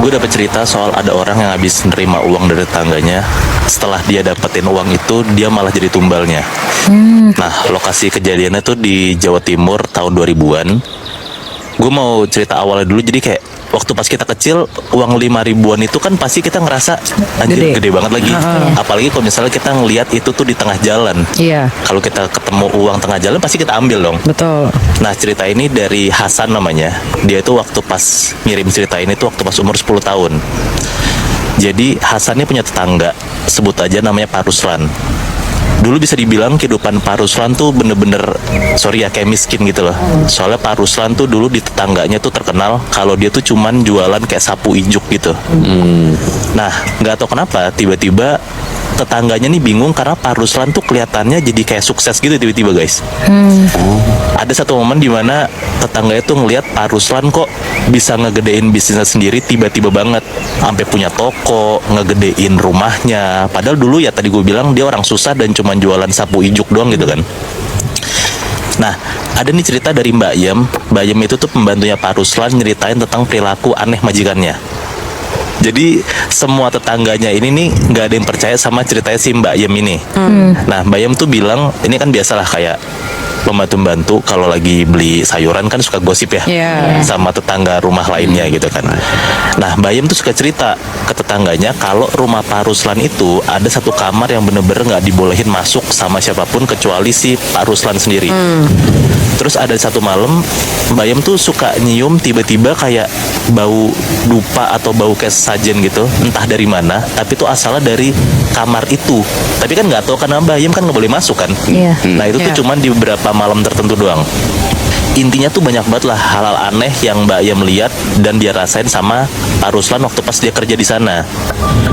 Gue dapet cerita soal ada orang yang habis nerima uang dari tetangganya. Setelah dia dapetin uang itu, dia malah jadi tumbalnya. Nah, lokasi kejadiannya tuh di Jawa Timur tahun 2000-an. Gue mau cerita awalnya dulu. Jadi kayak waktu pas kita kecil, uang 5 ribuan itu kan pasti kita ngerasa anjir gede banget lagi. Apalagi kalau misalnya kita ngelihat itu tuh di tengah jalan. Iya, Kalau kita ketemu uang tengah jalan pasti kita ambil dong. betul. Nah, cerita ini dari Hasan namanya. Dia itu waktu pas ngirim cerita ini tuh waktu pas umur 10 tahun. Jadi Hasan ini punya tetangga, sebut aja namanya Pak Ruslan. Dulu bisa dibilang kehidupan Pak Ruslan tuh bener-bener, sorry ya, kayak miskin gitu loh. Soalnya Pak Ruslan tuh dulu di tetangganya tuh terkenal kalau dia tuh cuman jualan kayak sapu ijuk gitu. Nah, nggak tahu kenapa tiba-tiba tetangganya nih bingung karena Pak Ruslan tuh kelihatannya jadi kayak sukses gitu tiba-tiba, guys. Ada satu momen dimana tetangganya tuh ngelihat Pak Ruslan kok bisa ngegedein bisnisnya sendiri tiba-tiba banget, sampai punya toko, ngegedein rumahnya. Padahal dulu ya tadi gue bilang dia orang susah dan cuman jualan sapu ijuk doang gitu kan. Nah, ada nih cerita dari Mbak Yem. Mbak Yem itu tuh pembantunya Pak Ruslan, nyeritain tentang perilaku aneh majikannya. Jadi semua tetangganya ini nih nggak ada yang percaya sama ceritanya si Mbak Yem ini. Nah, Mbak Yem tuh bilang, ini kan biasalah kayak pembantu-pembantu kalau lagi beli sayuran kan suka gosip ya, Iya. sama tetangga rumah lainnya gitu kan. Nah, Mbak Yem tuh suka cerita ke tetangganya kalau rumah Pak Ruslan itu ada satu kamar yang bener-bener nggak dibolehin masuk sama siapapun kecuali si Pak Ruslan sendiri. Terus ada satu malam Mbak Yem tuh suka nyium tiba-tiba kayak bau dupa atau bau kayak sajen gitu, entah dari mana, tapi tuh asalnya dari kamar itu. Tapi kan nggak tahu karena Mbak Yem kan nggak boleh masuk kan. Iya. Nah, itu tuh Iya. cuman di beberapa malam tertentu doang. Intinya tuh banyak banget lah hal-hal aneh yang Mbak Yem lihat dan dia rasain sama Pak Ruslan waktu pas dia kerja di sana.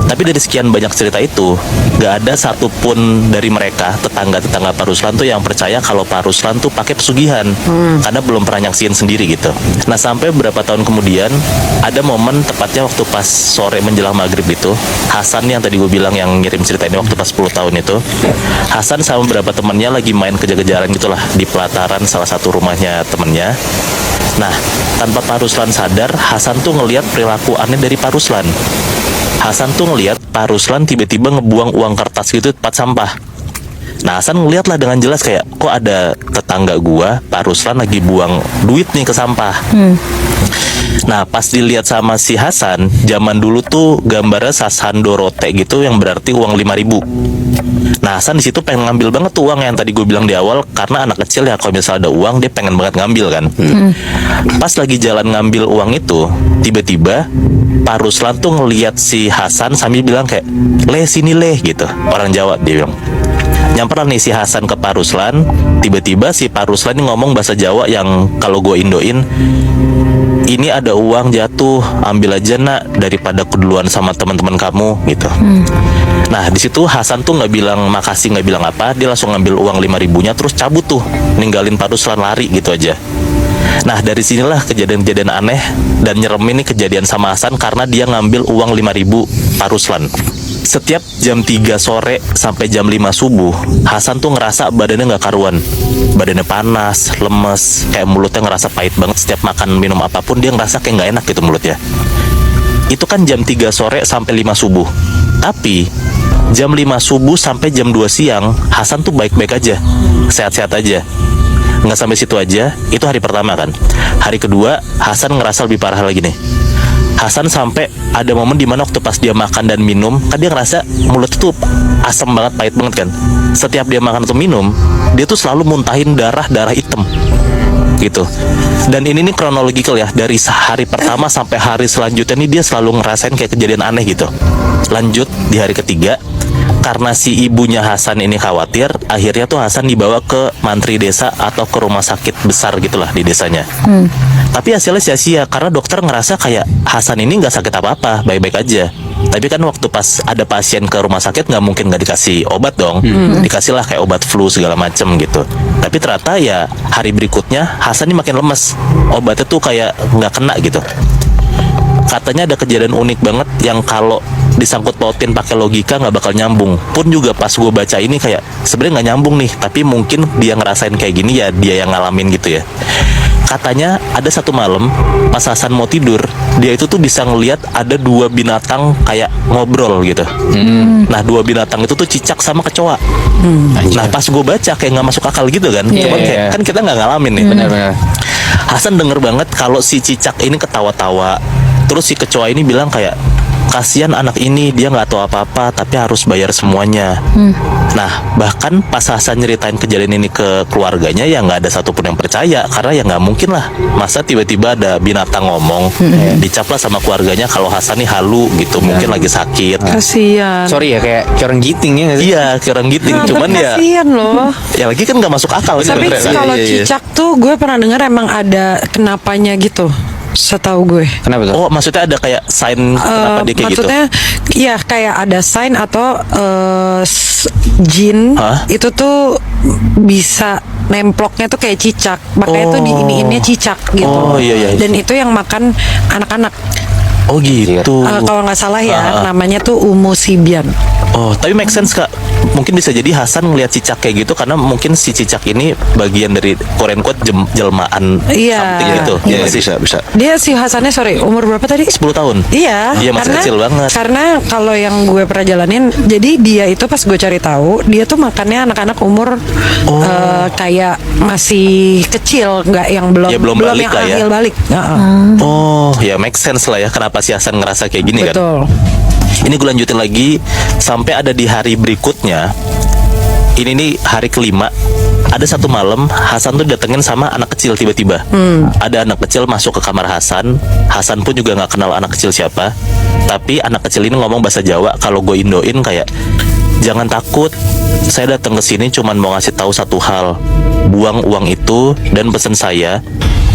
Tapi dari sekian banyak cerita itu, gak ada satupun dari mereka tetangga-tetangga Pak Ruslan tuh yang percaya kalau Pak Ruslan tuh pakai pesugihan, karena belum pernah nyaksiin sendiri gitu. Nah, sampai beberapa tahun kemudian ada momen tepatnya waktu pas sore menjelang maghrib itu, Hasan yang tadi gue bilang yang ngirim cerita ini waktu pas 10 tahun itu, Hasan sama beberapa temannya lagi main kejar-kejaran gitulah di pelataran salah satu rumahnya temennya. Nah, tanpa Pak Ruslan sadar, Hasan tuh ngelihat perilaku aneh dari Pak Ruslan. Hasan tuh ngelihat Pak Ruslan tiba-tiba ngebuang uang kertas gitu di tempat sampah. Nah, Hasan ngeliat lah dengan jelas kayak, kok ada tetangga gua, Pak Ruslan lagi buang duit nih ke sampah. Nah, pas dilihat sama si Hasan, zaman dulu tuh gambarnya sasan Dorote gitu yang berarti uang 5 ribu. Nah, Hasan di situ pengen ngambil banget tuh uang yang tadi gue bilang di awal, karena anak kecil ya kalau misalnya ada uang dia pengen banget ngambil kan. Pas lagi jalan ngambil uang itu, tiba-tiba Pak Ruslan tuh ngelihat si Hasan sambil bilang kayak, "Le, sini le," gitu. Orang Jawa dia bilang. Nyamperan nih si Hasan ke Pak Ruslan, tiba-tiba si Pak Ruslan ini ngomong bahasa Jawa yang kalau gue indoin, "Ini ada uang jatuh, ambil aja nak daripada keduluan sama teman-teman kamu," gitu. Nah, di situ Hasan tuh nggak bilang makasih, nggak bilang apa, dia langsung ngambil uang 5 ribunya terus cabut tuh, ninggalin Pak Ruslan lari gitu aja. Nah, dari sinilah kejadian-kejadian aneh dan nyeremin nih kejadian sama Hasan karena dia ngambil uang 5 ribu Pak Ruslan. Setiap jam 3 sore sampai jam 5 subuh, Hasan tuh ngerasa badannya nggak karuan. Badannya panas, lemes, kayak mulutnya ngerasa pahit banget. Setiap makan minum apapun dia ngerasa kayak nggak enak gitu mulutnya. Itu kan jam 3 sore sampai 5 subuh. Tapi jam 5 subuh sampai jam 2 siang, Hasan tuh baik-baik aja, sehat-sehat aja. Nggak sampai situ aja, itu hari pertama kan. Hari kedua, Hasan ngerasa lebih parah lagi nih. Hasan sampai ada momen dimana waktu pas dia makan dan minum, kan dia ngerasa mulut tuh asam banget, pahit banget kan. Setiap dia makan atau minum, dia tuh selalu muntahin darah hitam gitu. Dan ini nih kronologikal ya, dari hari pertama sampai hari selanjutnya nih dia selalu ngerasain kayak kejadian aneh gitu. Lanjut di hari ketiga, karena si ibunya Hasan ini khawatir, akhirnya tuh Hasan dibawa ke mantri desa atau ke rumah sakit besar gitulah di desanya. Tapi hasilnya sia-sia karena dokter ngerasa kayak Hasan ini nggak sakit apa-apa, baik-baik aja. Tapi kan waktu pas ada pasien ke rumah sakit nggak mungkin nggak dikasih obat dong, dikasih lah kayak obat flu segala macem gitu. Tapi ternyata ya hari berikutnya Hasan ini makin lemes, obatnya tuh kayak nggak kena gitu. Katanya ada kejadian unik banget yang kalau disangkut pautin pakai logika nggak bakal nyambung. Pun juga pas gue baca ini kayak sebenarnya nggak nyambung nih, tapi mungkin dia ngerasain kayak gini ya dia yang ngalamin gitu ya. katanya ada satu malam pas Hasan mau tidur, dia itu tuh bisa ngelihat ada dua binatang kayak ngobrol gitu. Nah, dua binatang itu tuh cicak sama kecoa. Nah, pas gue baca kayak nggak masuk akal gitu kan. Cuman kayak kan kita nggak ngalamin nih. Benar-benar. Hasan denger banget kalau si cicak ini ketawa-tawa. Terus si kecoa ini bilang kayak, kasihan anak ini, dia nggak tahu apa-apa tapi harus bayar semuanya. Nah, bahkan pas Hasan nyeritain kejadian ini ke keluarganya, ya nggak ada satupun yang percaya, karena ya nggak mungkin lah, masa tiba-tiba ada binatang ngomong. Dicap lah sama keluarganya kalau Hasan nih halu gitu, mungkin lagi sakit. Kasian. Sorry ya, kayak orang giting ya nggak sih? Iya, kayak orang giting. Nah, Cuman ya, kasian loh. ya lagi kan nggak masuk akal Tapi sebenarnya. kalau Iya, iya. cicak tuh gue pernah dengar emang ada kenapanya gitu, setahu gue. Kenapa tuh? Oh, maksudnya ada kayak sign kenapa dia kayak gitu? Maksudnya ya kayak ada sign atau jin Hah? itu tuh bisa nemploknya tuh kayak cicak, makanya tuh di ini cicak gitu. Oh, iya, iya. Dan itu yang makan anak-anak. Oh gitu. Kalau nggak salah ya, namanya tuh umusibian. Oh, tapi make sense Kak. Mungkin bisa jadi Hasan ngelihat cicak kayak gitu karena mungkin si cicak ini bagian dari Korean quote jelmaan Iya. something gitu. Iya, Iya sih. bisa. Dia si Hasannya umur berapa tadi? 10 tahun. Iya, Iya, masih kecil banget. Karena kalau yang gue pernah jalanin, jadi dia itu pas gue cari tahu, dia tuh makannya anak-anak umur kayak masih kecil, nggak yang belum Ya, belum balik yang lah ya. akil balik. Oh, ya make sense lah ya kenapa si Hasan ngerasa kayak gini kan. Betul. Ini gue lanjutin lagi sampai ada di hari berikutnya. Ini nih hari kelima. Ada satu malam Hasan tuh datengin sama anak kecil tiba-tiba. Ada anak kecil masuk ke kamar Hasan. Hasan pun juga nggak kenal anak kecil siapa. Tapi anak kecil ini ngomong bahasa Jawa. Kalau gue indoin kayak, jangan takut, saya datang ke sini cuman mau ngasih tahu satu hal. Buang uang itu dan pesen saya,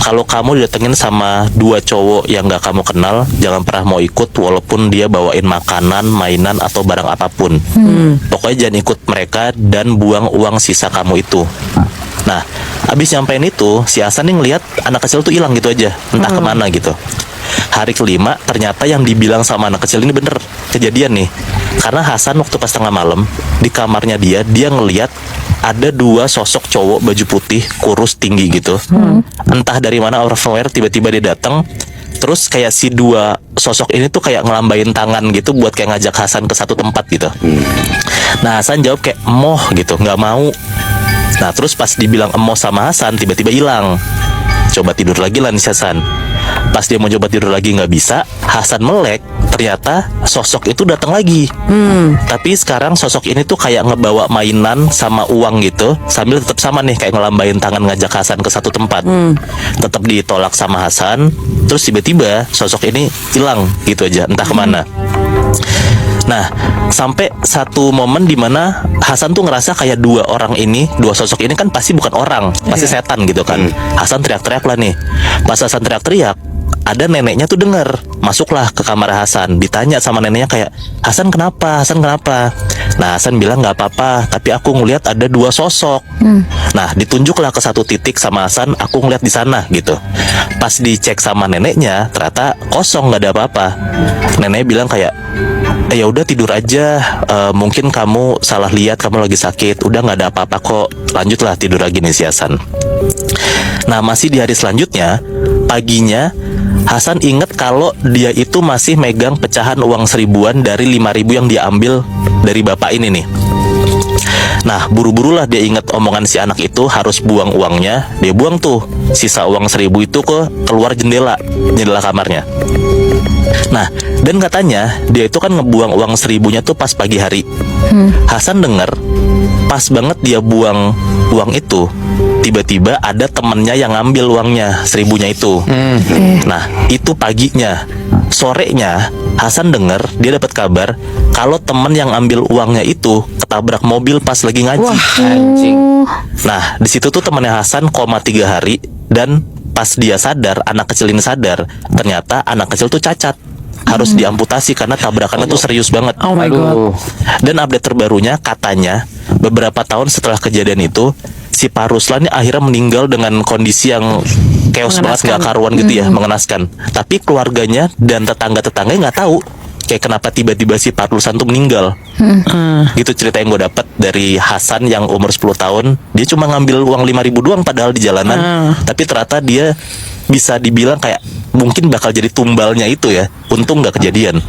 kalau kamu didatengin sama dua cowok yang gak kamu kenal, jangan pernah mau ikut walaupun dia bawain makanan, mainan, atau barang apapun. Pokoknya jangan ikut mereka dan buang uang sisa kamu itu. Nah, abis nyampein itu, si Hasan nih ngeliat anak kecil tuh hilang gitu aja, entah kemana gitu. Hari kelima, ternyata yang dibilang sama anak kecil ini bener, kejadian nih. Karena Hasan waktu pas tengah malam, di kamarnya dia ngeliat ada dua sosok cowok baju putih, kurus, tinggi gitu. Entah dari mana, out of nowhere, tiba-tiba dia datang. Terus kayak si dua sosok ini tuh kayak ngelambain tangan gitu buat kayak ngajak Hasan ke satu tempat gitu. Nah, Hasan jawab kayak emoh gitu, nggak mau. Nah, terus pas dibilang emoh sama Hasan, tiba-tiba hilang. Coba tidur lagi lah nih si Hasan. Pas dia mau coba tidur lagi nggak bisa, Hasan melek, ternyata sosok itu datang lagi. Tapi sekarang sosok ini tuh kayak ngebawa mainan sama uang gitu, sambil tetap sama nih kayak ngelambain tangan ngajak Hasan ke satu tempat. Tetap ditolak sama Hasan. Terus tiba-tiba sosok ini hilang gitu aja, entah kemana. Nah, sampai satu momen dimana Hasan tuh ngerasa kayak dua sosok ini kan pasti bukan orang, pasti setan gitu kan. Hasan teriak-teriak lah nih. Pas Hasan teriak-teriak, ada neneknya tuh denger, masuklah ke kamar Hasan, ditanya sama neneknya kayak, Hasan kenapa? Hasan kenapa? Nah, Hasan bilang nggak apa-apa, tapi aku ngeliat ada dua sosok. Nah, ditunjuklah ke satu titik sama Hasan, aku ngeliat di sana gitu. Pas dicek sama neneknya, ternyata kosong, nggak ada apa-apa. Neneknya bilang kayak, ya udah tidur aja, mungkin kamu salah lihat, kamu lagi sakit, udah nggak ada apa-apa kok, lanjutlah tidur lagi nih si Hasan. Nah, masih di hari selanjutnya, paginya Hasan inget kalau dia itu masih megang pecahan uang 1000-an dari 5.000 yang diambil dari bapak ini nih. Nah, buru-burulah dia inget omongan si anak itu harus buang uangnya. Dia buang tuh sisa uang 1000 itu ke keluar jendela kamarnya. Nah, dan katanya dia itu kan ngebuang uang 1000-nya tuh pas pagi hari. Hasan denger pas banget dia buang uang itu, tiba-tiba ada temennya yang ngambil uangnya 1000-nya itu. Nah, itu paginya. Sorenya Hasan denger, dia dapat kabar kalau temen yang ambil uangnya itu ketabrak mobil pas lagi ngaji. Anjing. Nah, di situ tuh temannya Hasan koma 3 hari, dan pas dia sadar, anak kecil ini sadar, ternyata anak kecil tuh cacat, harus diamputasi karena tabrakannya tuh serius banget. Oh my god. Dan update terbarunya katanya beberapa tahun setelah kejadian itu, si Pak Ruslan ini akhirnya meninggal dengan kondisi yang chaos banget, nggak karuan gitu ya, mengenaskan. Tapi keluarganya dan tetangga-tetangganya nggak tahu kayak kenapa tiba-tiba si Pak Ruslan tuh meninggal. Gitu cerita yang gue dapat dari Hasan yang umur 10 tahun. Dia cuma ngambil uang 5.000 doang padahal di jalanan. Tapi ternyata dia bisa dibilang kayak mungkin bakal jadi tumbalnya itu ya. Untung nggak kejadian.